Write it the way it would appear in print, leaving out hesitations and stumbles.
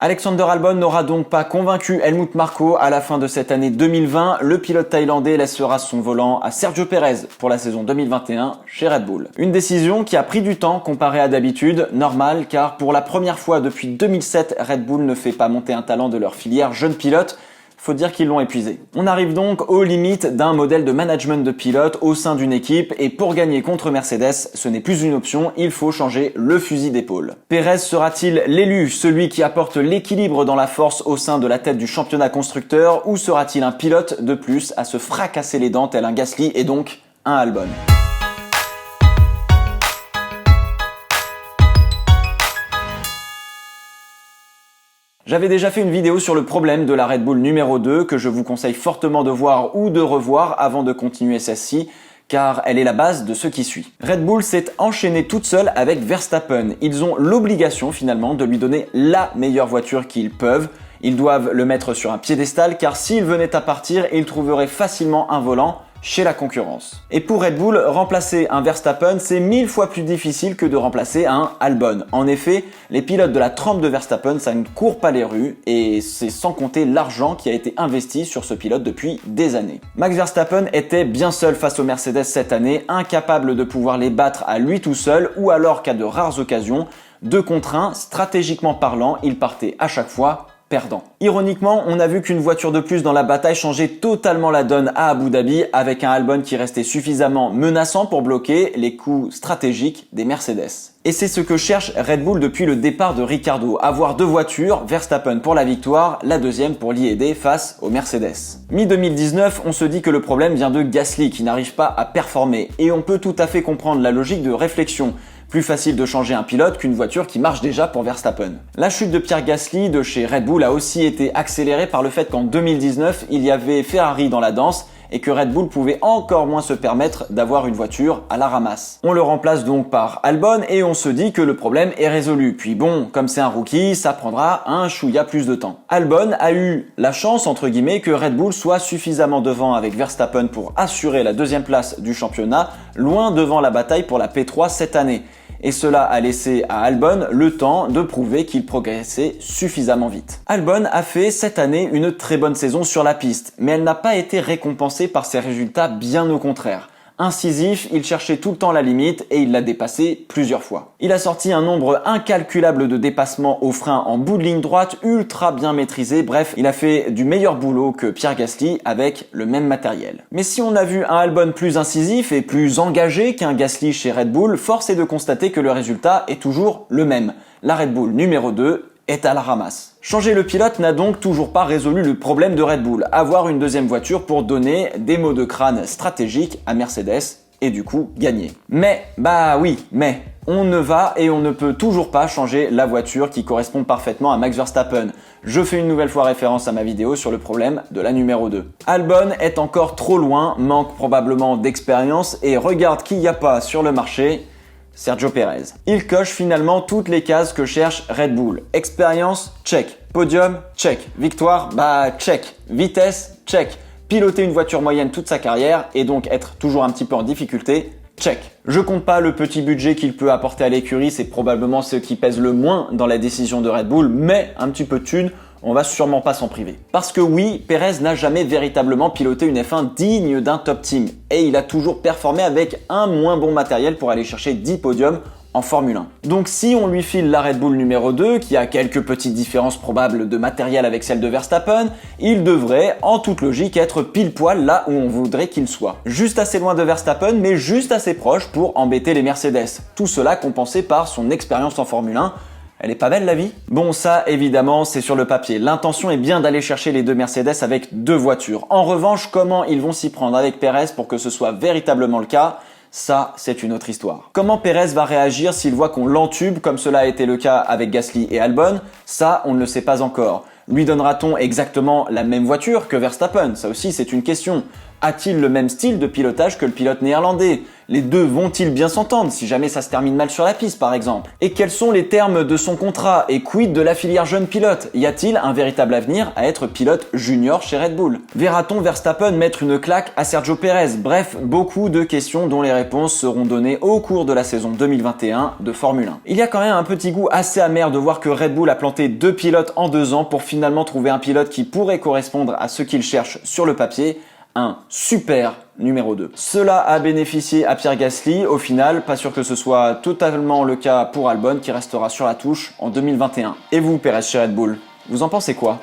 Alexander Albon n'aura donc pas convaincu Helmut Marko à la fin de cette année 2020. Le pilote thaïlandais laissera son volant à Sergio Pérez pour la saison 2021 chez Red Bull. Une décision qui a pris du temps comparé à d'habitude, normal car pour la première fois depuis 2007, Red Bull ne fait pas monter un talent de leur filière jeune pilote. Faut dire qu'ils l'ont épuisé. On arrive donc aux limites d'un modèle de management de pilote au sein d'une équipe et pour gagner contre Mercedes, ce n'est plus une option, il faut changer le fusil d'épaule. Pérez sera-t-il l'élu, celui qui apporte l'équilibre dans la force au sein de la tête du championnat constructeur ou sera-t-il un pilote de plus à se fracasser les dents tel un Gasly et donc un Albon? J'avais déjà fait une vidéo sur le problème de la Red Bull numéro 2 que je vous conseille fortement de voir ou de revoir avant de continuer celle-ci, car elle est la base de ce qui suit. Red Bull s'est enchaînée toute seule avec Verstappen. Ils ont l'obligation finalement de lui donner la meilleure voiture qu'ils peuvent. Ils doivent le mettre sur un piédestal car s'il venait à partir, il trouverait facilement un volant chez la concurrence. Et pour Red Bull, remplacer un Verstappen, c'est 1000 fois plus difficile que de remplacer un Albon. En effet, les pilotes de la trempe de Verstappen, ça ne court pas les rues et c'est sans compter l'argent qui a été investi sur ce pilote depuis des années. Max Verstappen était bien seul face aux Mercedes cette année, incapable de pouvoir les battre à lui tout seul ou alors qu'à de rares occasions, 2 contre 1, stratégiquement parlant, il partait à chaque fois perdant. Ironiquement, on a vu qu'une voiture de plus dans la bataille changeait totalement la donne à Abu Dhabi avec un Albon qui restait suffisamment menaçant pour bloquer les coups stratégiques des Mercedes. Et c'est ce que cherche Red Bull depuis le départ de Ricciardo, avoir 2 voitures, Verstappen pour la victoire, la deuxième pour l'y aider face aux Mercedes. Mi-2019, on se dit que le problème vient de Gasly qui n'arrive pas à performer et on peut tout à fait comprendre la logique de réflexion. Plus facile de changer un pilote qu'une voiture qui marche déjà pour Verstappen. La chute de Pierre Gasly de chez Red Bull a aussi été accélérée par le fait qu'en 2019, il y avait Ferrari dans la danse et que Red Bull pouvait encore moins se permettre d'avoir une voiture à la ramasse. On le remplace donc par Albon et on se dit que le problème est résolu. Puis bon, comme c'est un rookie, ça prendra un chouïa plus de temps. Albon a eu la chance, entre guillemets, que Red Bull soit suffisamment devant avec Verstappen pour assurer la 2e place du championnat, loin devant la bataille pour la P3 cette année. Et cela a laissé à Albon le temps de prouver qu'il progressait suffisamment vite. Albon a fait cette année une très bonne saison sur la piste, mais elle n'a pas été récompensée par ses résultats, bien au contraire. Incisif, il cherchait tout le temps la limite et il l'a dépassé plusieurs fois. Il a sorti un nombre incalculable de dépassements au frein en bout de ligne droite, ultra bien maîtrisé, bref, il a fait du meilleur boulot que Pierre Gasly avec le même matériel. Mais si on a vu un Albon plus incisif et plus engagé qu'un Gasly chez Red Bull, force est de constater que le résultat est toujours le même. La Red Bull numéro 2 est à la ramasse. Changer le pilote n'a donc toujours pas résolu le problème de Red Bull, avoir une 2e voiture pour donner des mots de crâne stratégiques à Mercedes et du coup gagner. Mais, on ne va et on ne peut toujours pas changer la voiture qui correspond parfaitement à Max Verstappen. Je fais une nouvelle fois référence à ma vidéo sur le problème de la numéro 2. Albon est encore trop loin, manque probablement d'expérience et regarde qu'il n'y a pas sur le marché, Sergio Pérez. Il coche finalement toutes les cases que cherche Red Bull. Expérience, check. Podium, check. Victoire, check. Vitesse, check. Piloter une voiture moyenne toute sa carrière et donc être toujours un petit peu en difficulté, check. Je compte pas le petit budget qu'il peut apporter à l'écurie, c'est probablement ce qui pèse le moins dans la décision de Red Bull, mais un petit peu de thune, on va sûrement pas s'en priver. Parce que oui, Pérez n'a jamais véritablement piloté une F1 digne d'un top team et il a toujours performé avec un moins bon matériel pour aller chercher 10 podiums en Formule 1. Donc si on lui file la Red Bull numéro 2, qui a quelques petites différences probables de matériel avec celle de Verstappen, il devrait, en toute logique, être pile poil là où on voudrait qu'il soit. Juste assez loin de Verstappen, mais juste assez proche pour embêter les Mercedes. Tout cela compensé par son expérience en Formule 1. Elle est pas belle la vie? Bon, ça évidemment c'est sur le papier. L'intention est bien d'aller chercher les 2 Mercedes avec 2 voitures. En revanche, comment ils vont s'y prendre avec Pérez pour que ce soit véritablement le cas? Ça, c'est une autre histoire. Comment Pérez va réagir s'il voit qu'on l'entube comme cela a été le cas avec Gasly et Albon? Ça, on ne le sait pas encore. Lui donnera-t-on exactement la même voiture que Verstappen? Ça aussi, c'est une question. A-t-il le même style de pilotage que le pilote néerlandais? Les deux vont-ils bien s'entendre si jamais ça se termine mal sur la piste par exemple? Et quels sont les termes de son contrat et quid de la filière jeune pilote? Y a-t-il un véritable avenir à être pilote junior chez Red Bull? Verra-t-on Verstappen mettre une claque à Sergio Pérez? Bref, beaucoup de questions dont les réponses seront données au cours de la saison 2021 de Formule 1. Il y a quand même un petit goût assez amer de voir que Red Bull a planté 2 pilotes en 2 ans pour finalement trouver un pilote qui pourrait correspondre à ce qu'il cherche sur le papier, un super numéro 2. Cela a bénéficié à Pierre Gasly, au final, pas sûr que ce soit totalement le cas pour Albon qui restera sur la touche en 2021. Et vous, Pérez chez Red Bull, vous en pensez quoi ?